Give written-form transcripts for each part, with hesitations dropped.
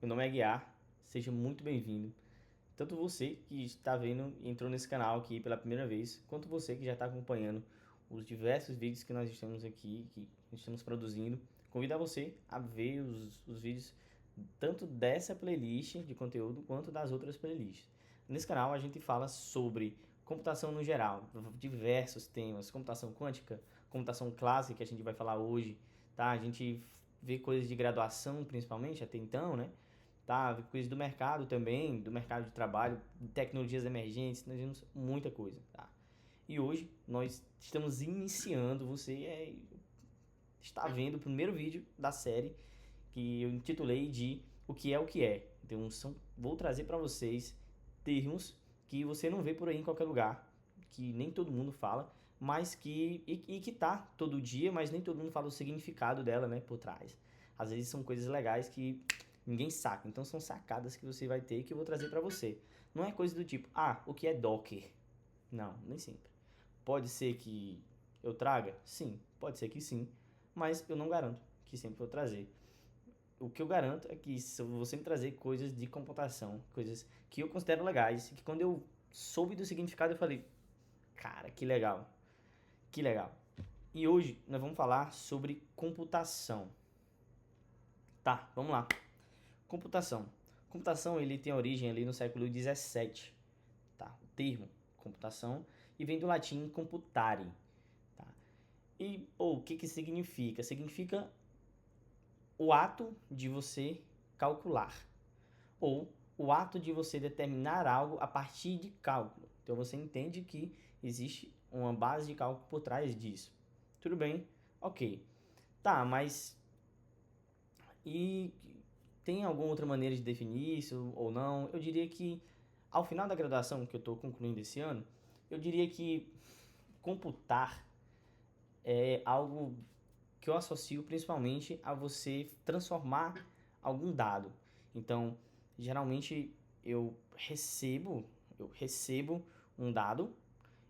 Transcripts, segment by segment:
Meu nome é Guiar, seja muito bem-vindo. Tanto você que está vendo e entrou nesse canal aqui pela primeira vez, quanto você que já está acompanhando os diversos vídeos que nós estamos aqui, que estamos produzindo. Convido a você a ver os vídeos tanto dessa playlist de conteúdo quanto das outras playlists. Nesse canal a gente fala sobre computação no geral, diversos temas, computação quântica, computação clássica que a gente vai falar hoje, tá? A gente vê coisas de graduação principalmente até então, né? Tá? Vê coisas do mercado também, do mercado de trabalho, tecnologias emergentes, nós vemos muita coisa, tá? E hoje nós estamos iniciando, está vendo o primeiro vídeo da série que eu intitulei de O que é o que é. Então vou trazer para vocês termos que você não vê por aí em qualquer lugar, que nem todo mundo fala, mas que tá todo dia, mas nem todo mundo fala o significado dela, né, por trás. Às vezes são coisas legais que ninguém saca, então são sacadas que você vai ter que eu vou trazer para você. Não é coisa do tipo, o que é Docker? Não, nem sempre. Pode ser que eu traga? Sim, pode ser que sim, mas eu não garanto que sempre vou trazer. O que eu garanto é que se você me trazer coisas de computação, coisas que eu considero legais, e que quando eu soube do significado eu falei, cara, que legal, que legal. E hoje nós vamos falar sobre computação. Tá, vamos lá. Computação. Computação ele tem origem ali no século XVII, tá? O termo computação e vem do latim computare, tá? E o que significa? Significa o ato de você calcular ou o ato de você determinar algo a partir de cálculo. Então você entende que existe uma base de cálculo por trás disso. Tudo bem? Ok. Tá, mas e tem alguma outra maneira de definir isso ou não? Eu diria que ao final da graduação que eu estou concluindo esse ano, eu diria que computar é algo que eu associo principalmente a você transformar algum dado. Então, geralmente eu recebo um dado,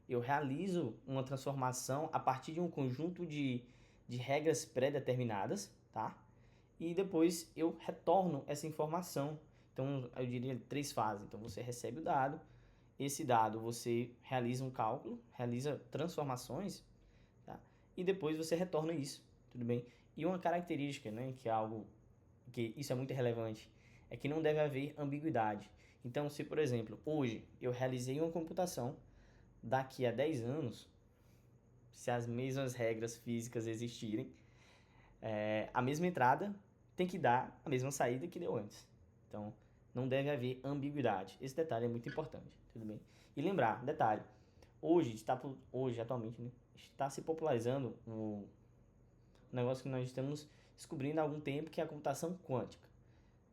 eu realizo uma transformação a partir de um conjunto de regras pré-determinadas, tá? E depois eu retorno essa informação. Então, eu diria três fases. Então, você recebe o dado, esse dado você realiza um cálculo, realiza transformações, tá? E depois você retorna isso, tudo bem? E uma característica, né, que é algo que isso é muito relevante, é que não deve haver ambiguidade. Então, se por exemplo, hoje eu realizei uma computação, daqui a 10 anos, se as mesmas regras físicas existirem, a mesma entrada tem que dar a mesma saída que deu antes. Então, não deve haver ambiguidade. Esse detalhe é muito importante, tudo bem? E lembrar, detalhe, hoje atualmente, né, está se popularizando um negócio que nós estamos descobrindo há algum tempo, que é a computação quântica.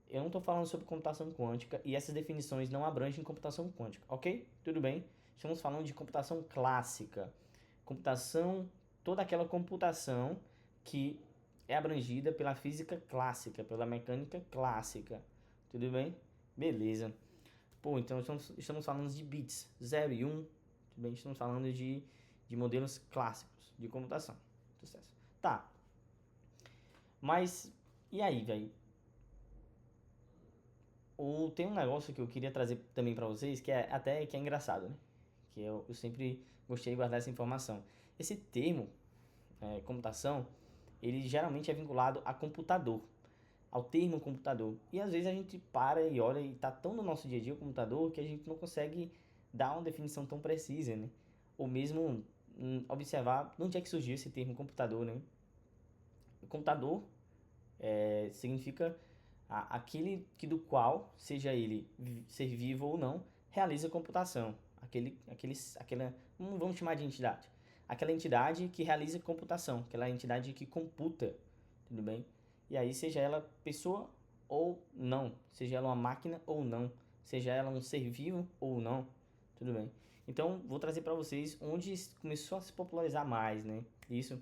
Eu não estou falando sobre computação quântica e essas definições não abrangem computação quântica, ok? Tudo bem? Estamos falando de computação clássica. Computação, toda aquela computação que é abrangida pela física clássica, pela mecânica clássica. Tudo bem? Beleza. Pô, então estamos falando de bits, 0 e 1. Tudo bem? Estamos falando de modelos clássicos de computação. Sucesso. Tá, mas e aí, velho? Tem um negócio que eu queria trazer também para vocês, que é engraçado, né? Que eu sempre gostei de guardar essa informação. Esse termo, computação, ele geralmente é vinculado a computador, ao termo computador. E às vezes a gente para e olha e tá tão no nosso dia a dia o computador que a gente não consegue dar uma definição tão precisa, né? Ou mesmo observar de onde é que surgiu esse termo computador, né? O computador significa aquele que do qual, seja ele ser vivo ou não, realiza computação. Aquela, vamos chamar de entidade. Aquela entidade que realiza computação, aquela entidade que computa, tudo bem? E aí, seja ela pessoa ou não, seja ela uma máquina ou não, seja ela um ser vivo ou não, tudo bem? Então, vou trazer para vocês onde começou a se popularizar mais, né? Isso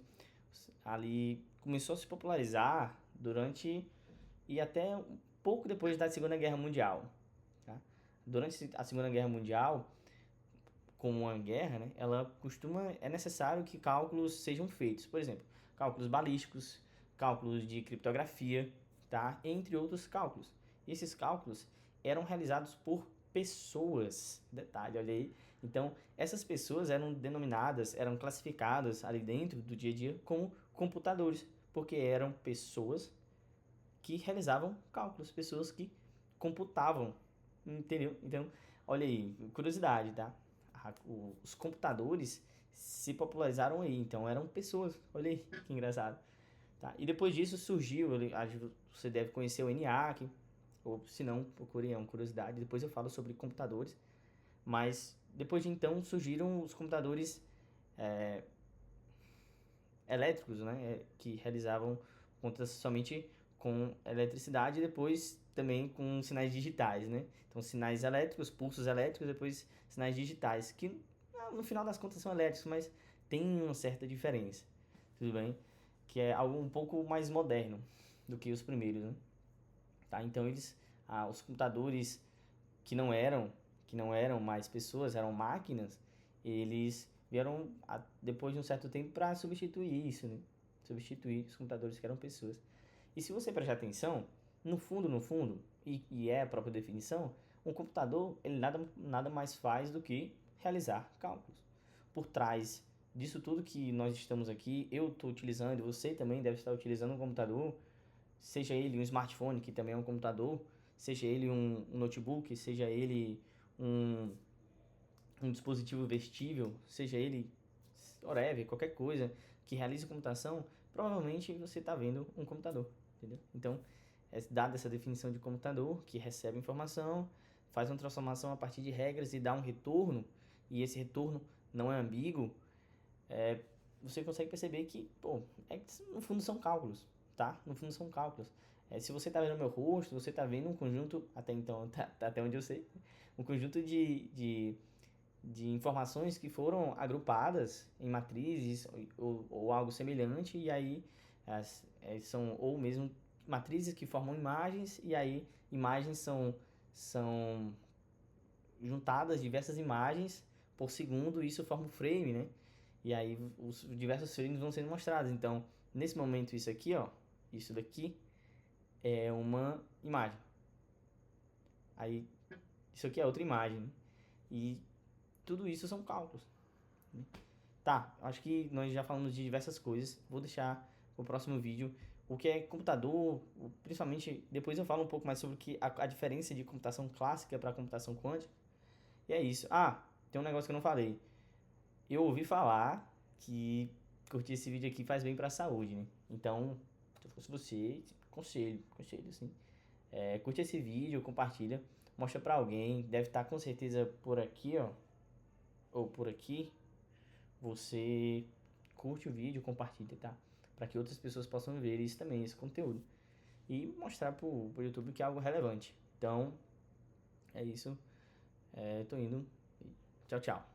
ali começou a se popularizar durante e até um pouco depois da Segunda Guerra Mundial. Tá? Durante a Segunda Guerra Mundial, como uma guerra, né, é necessário que cálculos sejam feitos. Por exemplo, cálculos balísticos, cálculos de criptografia, tá? Entre outros cálculos. E esses cálculos eram realizados por pessoas. Detalhe, olha aí. Então, essas pessoas eram denominadas, eram classificadas ali dentro do dia a dia como computadores, porque eram pessoas que realizavam cálculos, pessoas que computavam, entendeu? Então, olha aí, curiosidade, tá? Os computadores se popularizaram aí, então eram pessoas, olha aí, que engraçado. Tá? E depois disso surgiu, você deve conhecer o ENIAC, ou se não, procure, é uma curiosidade, depois eu falo sobre computadores, mas depois de então surgiram os computadores elétricos, né, que realizavam contas somente com eletricidade e depois também com sinais digitais, né? Então sinais elétricos, pulsos elétricos, depois sinais digitais, que no final das contas são elétricos, mas tem uma certa diferença, tudo bem? Que é algo um pouco mais moderno do que os primeiros, né? Tá? Então os computadores que não eram mais pessoas, eram máquinas, eles vieram depois de um certo tempo para substituir isso, né? Substituir os computadores que eram pessoas. E se você prestar atenção, no fundo, e é a própria definição, um computador ele nada mais faz do que realizar cálculos. Por trás disso tudo que nós estamos aqui, eu estou utilizando, você também deve estar utilizando um computador, seja ele um smartphone, que também é um computador, seja ele um notebook, seja ele um, um dispositivo vestível, seja ele whatever, qualquer coisa que realize computação, provavelmente você está vendo um computador, entendeu? Então, é dada essa definição de computador, que recebe informação, faz uma transformação a partir de regras e dá um retorno, e esse retorno não é ambíguo, você consegue perceber que, pô, no fundo são cálculos, tá? No fundo são cálculos. Se você está vendo meu rosto, você está vendo um conjunto, até então, até onde eu sei, um conjunto de informações que foram agrupadas em matrizes ou algo semelhante, e aí são ou mesmo matrizes que formam imagens, e aí imagens são juntadas diversas imagens por segundo, e isso forma um frame, né? E aí os diversos frames vão sendo mostrados. Então, nesse momento, isso aqui, ó, isso daqui é uma imagem. Aí, isso aqui é outra imagem, né? E tudo isso são cálculos, né? Tá, acho que nós já falamos de diversas coisas. Vou deixar para o próximo vídeo o que é computador, principalmente depois eu falo um pouco mais sobre a diferença de computação clássica para computação quântica. E é isso. Ah, tem um negócio que eu não falei. Eu ouvi falar que curtir esse vídeo aqui faz bem para a saúde, né? Então, se eu fosse você, conselho, assim. Curte esse vídeo, compartilha, mostra para alguém. Deve estar com certeza por aqui, ó, ou por aqui. Você curte o vídeo, compartilha, tá? Para que outras pessoas possam ver isso também, esse conteúdo. E mostrar pro YouTube que é algo relevante. Então, é isso. Tô indo. Tchau, tchau.